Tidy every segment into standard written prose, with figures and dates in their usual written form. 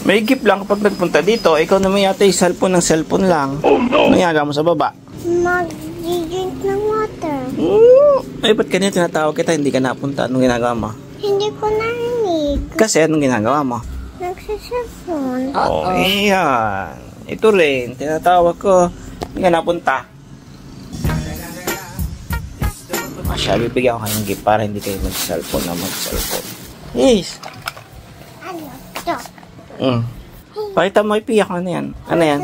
May gift lang kapag nagpunta dito. Ikaw naman yata yung cellphone lang. Oh no! Nangyagawa mo sa baba? Mag-drink ng water. Ay, ba't kanina tinatawag kita? Hindi ka napunta. Anong ginagawa mo? Hindi ko narinig. Kasi anong ginagawa mo? Nagsisipon. Oh, iyan. Ito rin. Tinatawag ko. Hindi ka napunta. Siya, bibigyan ko kayong gift para hindi kayo mag-cellphone na mag-cellphone. Yes. Ano? Ito. Pakita mo, ipiyak ko. Ano yan? Ano yan?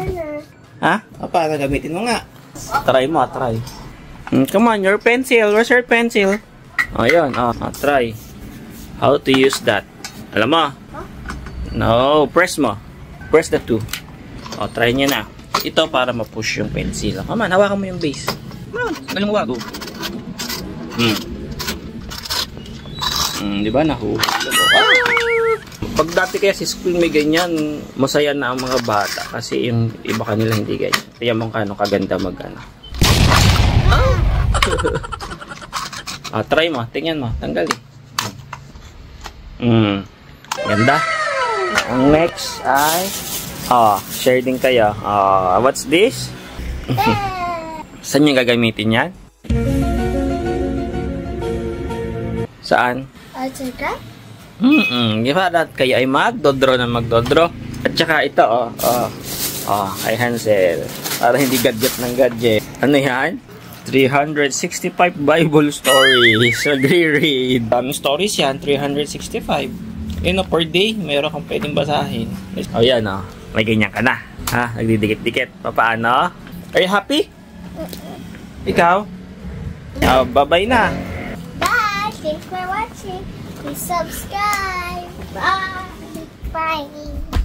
Ha? Paano gamitin mo nga? Try mo, try. Come on, your pencil. Where's your pencil? O, yun. Try. How to use that. Alam mo? No, press mo. Press the 2. O, try nyo na. Ito para ma-push yung pencil. Come on, hawakan mo yung base. Come on, galing mo wago. Diba? Nahuhulog. Pag dati kaya si school may ganyan, masaya na ang mga bata. Kasi yung iba kanila hindi ganyan. Kaya mong kaganda mag-ano. Try mo. Tingnan mo. Tanggalin. Ganda. Ang next ay share din kayo. What's this? Saan yung gagamitin yan? Saan? Gifarat kayo ay magdodro. At saka ito, kay Hansel. Para hindi gadget ng gadget. Ano yan? 365 Bible stories. Agree-read. Daming stories yan, 365. Per day, meron kang pwedeng basahin. Yan, may ganyan ka na. Nagdidikit-dikit. Paano? Are you happy? Ikaw? Bye-bye na. Bye! Thanks for watching. Please subscribe. Bye! Bye!